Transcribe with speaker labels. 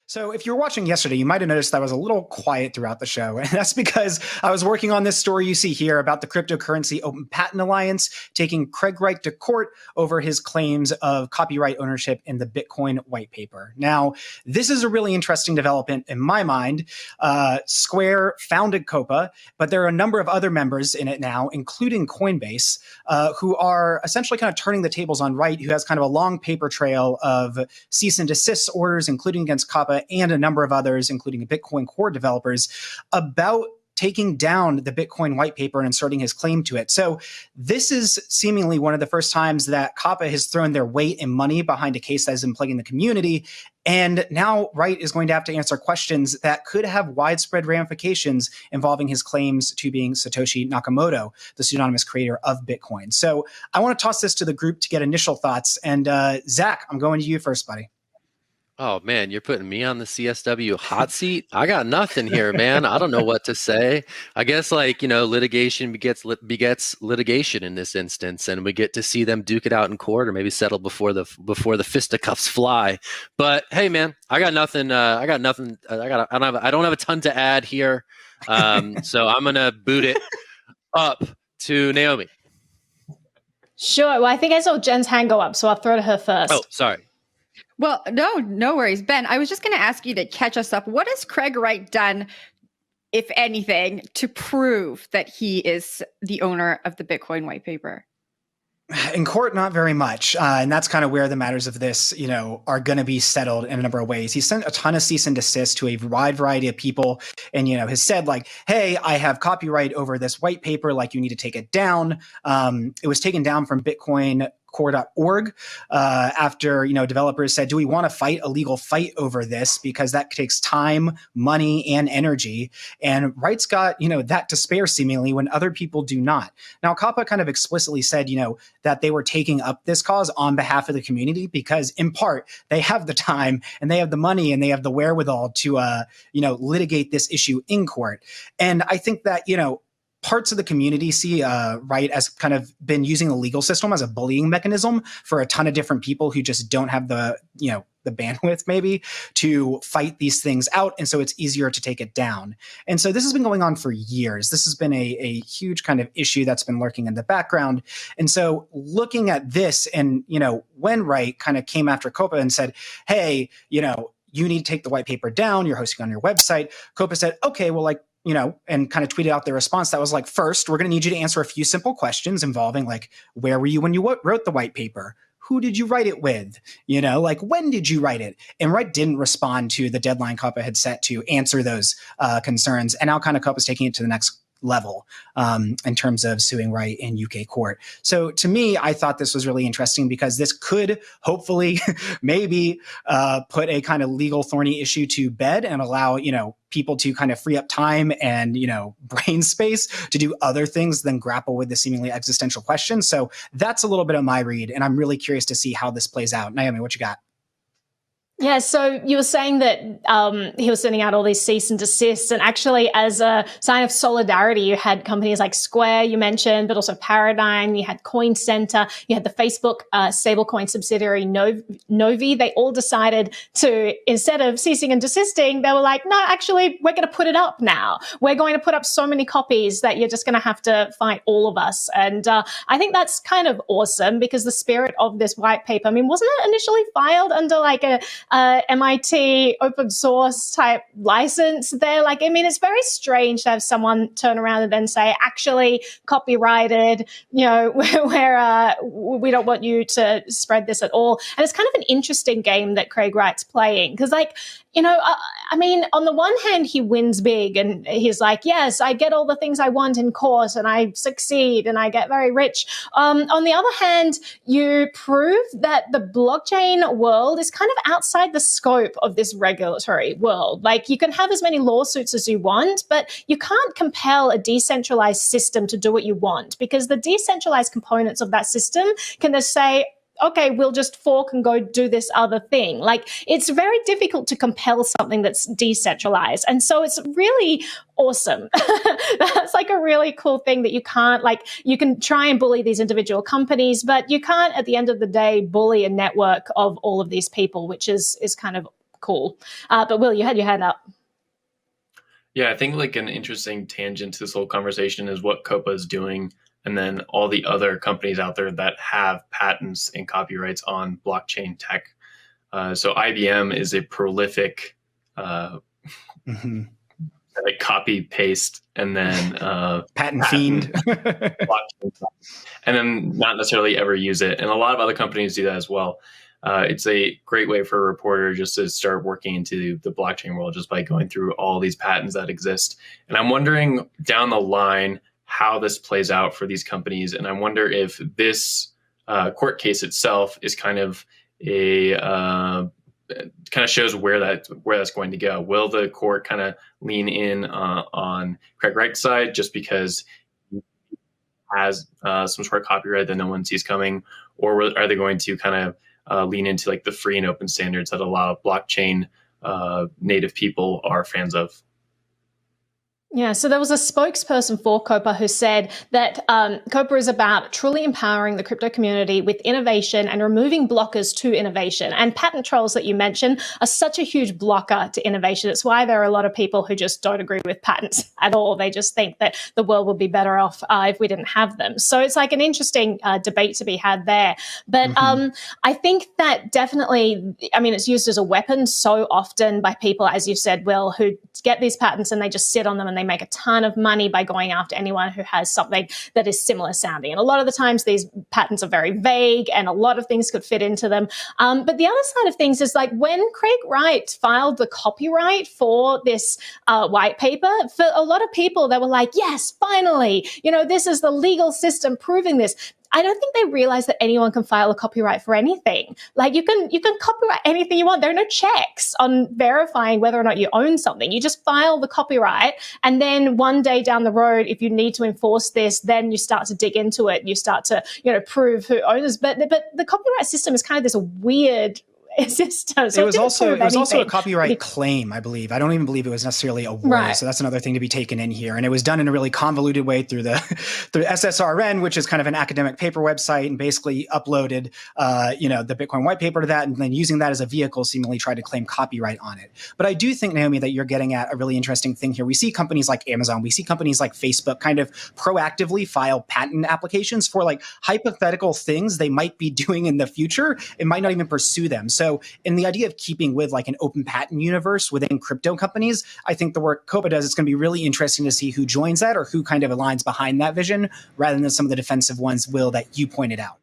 Speaker 1: So if you were watching yesterday, you might have noticed that I was a little quiet throughout the show. And that's because I was working on this story you see here about the Cryptocurrency Open Patent Alliance taking Craig Wright to court over his claims of copyright ownership in the Bitcoin white paper. Now, this is a really interesting development in my mind. Square founded COPA, but there are a number of other members in it now, including Coinbase, who are essentially kind of turning the tables on Wright, who has kind of a long paper trail of cease and desist orders, including against COPA and a number of others, including Bitcoin core developers, about taking down the Bitcoin white paper and inserting his claim to it. So this is seemingly one of the first times that COPA has thrown their weight and money behind a case that has been plaguing the community. And now Wright is going to have to answer questions that could have widespread ramifications involving his claims to being Satoshi Nakamoto, the pseudonymous creator of Bitcoin. So I want to toss this to the group to get initial thoughts. And Zach, I'm going to you first, buddy.
Speaker 2: Oh, man, you're putting me on the CSW hot seat? I got nothing here, man. I don't know what to say. I guess, litigation begets litigation in this instance, and we get to see them duke it out in court or maybe settle before the fisticuffs fly. But hey, man, I got nothing. I don't have a ton to add here. So I'm gonna boot it up to Naomi.
Speaker 3: Sure. Well, I think I saw Jen's hand go up, so I'll throw to her first.
Speaker 2: Oh, sorry.
Speaker 4: Well, no worries. Ben, I was just going to ask you to catch us up. What has Craig Wright done, if anything, to prove that he is the owner of the Bitcoin white paper?
Speaker 1: In court, not very much. And that's kind of where the matters of this, are going to be settled in a number of ways. He sent a ton of cease and desist to a wide variety of people and, has said hey, I have copyright over this white paper. You need to take it down. It was taken down from Bitcoin core.org after developers said, do we want to fight a legal fight over this, because that takes time, money, and energy. And Wright's got that to spare seemingly when other people do not. Now COPA kind of explicitly said that they were taking up this cause on behalf of the community because in part they have the time and they have the money and they have the wherewithal to litigate this issue in court. And I think that parts of the community see Wright as kind of been using the legal system as a bullying mechanism for a ton of different people who just don't have the bandwidth maybe to fight these things out. And so it's easier to take it down. And so this has been going on for years. This has been a huge kind of issue that's been lurking in the background. And so looking at this and, when Wright kind of came after COPA and said, hey, you need to take the white paper down, you're hosting on your website. COPA said, okay, well, and kind of tweeted out their response that was first, we're going to need you to answer a few simple questions involving where were you when you wrote the white paper? Who did you write it with? When did you write it? And Wright didn't respond to the deadline COPA had set to answer those concerns. And now kind of COPA is taking it to the next level in terms of suing Wright in UK court. So to me, I thought this was really interesting because this could hopefully maybe put a kind of legal thorny issue to bed and allow, people to kind of free up time and, brain space to do other things than grapple with the seemingly existential questions. So that's a little bit of my read. And I'm really curious to see how this plays out. Naomi, what you got?
Speaker 3: Yeah, so you were saying that he was sending out all these cease and desists, and actually as a sign of solidarity, you had companies like Square, you mentioned, but also Paradigm, you had Coin Center, you had the Facebook stablecoin subsidiary Novi. They all decided to, instead of ceasing and desisting, they were like, no, actually, we're going to put it up now. We're going to put up so many copies that you're just going to have to fight all of us. And I think that's kind of awesome because the spirit of this white paper, wasn't it initially filed under a MIT open source type license there? It's very strange to have someone turn around and then say, actually copyrighted, we don't want you to spread this at all. And it's kind of an interesting game that Craig Wright's playing because on the one hand, he wins big and he's like, yes, I get all the things I want in court and I succeed and I get very rich. On the other hand, you prove that the blockchain world is kind of outside the scope of this regulatory world. You can have as many lawsuits as you want, but you can't compel a decentralized system to do what you want because the decentralized components of that system can just say, okay, we'll just fork and go do this other thing. It's very difficult to compel something that's decentralized. And so it's really awesome. That's a really cool thing that you can't, you can try and bully these individual companies, but you can't at the end of the day bully a network of all of these people, which is kind of cool. But Will, you had your hand up.
Speaker 5: Yeah, I think like an interesting tangent to this whole conversation is what COPA is doing, and then all the other companies out there that have patents and copyrights on blockchain tech. So IBM is a prolific like copy paste and then
Speaker 1: patent fiend,
Speaker 5: and then not necessarily ever use it. And a lot of other companies do that as well. It's a great way for a reporter just to start working into the blockchain world just by going through all these patents that exist. And I'm wondering down the line how this plays out for these companies. And I wonder if this court case itself is kind of shows where that's going to go. Will the court kind of lean in on Craig Wright's side just because he has some sort of copyright that no one sees coming, or are they going to kind of lean into like the free and open standards that a lot of blockchain native people are fans of?
Speaker 3: Yeah, so there was a spokesperson for COPA who said that COPA is about truly empowering the crypto community with innovation and removing blockers to innovation. And patent trolls that you mentioned are such a huge blocker to innovation. It's why there are a lot of people who just don't agree with patents at all. They just think that the world would be better off if we didn't have them. So it's like an interesting debate to be had there. But I think that definitely, I mean, it's used as a weapon so often by people, as you said, Will, who get these patents and they just sit on them and they make a ton of money by going after anyone who has something that is similar sounding. And a lot of the times these patents are very vague and a lot of things could fit into them. But the other side of things is like when Craig Wright filed the copyright for this white paper, for a lot of people, they were like, yes, finally, this is the legal system proving this. I don't think they realize that anyone can file a copyright for anything. Like you can copyright anything you want. There are no checks on verifying whether or not you own something. You just file the copyright, and then one day down the road, if you need to enforce this, then you start to dig into it. You start to prove who owns. But the copyright system is kind of this weird system. So
Speaker 1: it was also a copyright claim, I believe. I don't even believe it was necessarily a word. Right. So that's another thing to be taken in here. And it was done in a really convoluted way through SSRN, which is kind of an academic paper website, and basically uploaded, the Bitcoin white paper to that, and then using that as a vehicle, seemingly tried to claim copyright on it. But I do think, Naomi, that you're getting at a really interesting thing here. We see companies like Amazon, we see companies like Facebook kind of proactively file patent applications for like hypothetical things they might be doing in the future. It might not even pursue them. So in the idea of keeping with like an open patent universe within crypto companies, I think the work COPA does, it's going to be really interesting to see who joins that or who kind of aligns behind that vision rather than some of the defensive ones, Will, that you pointed out.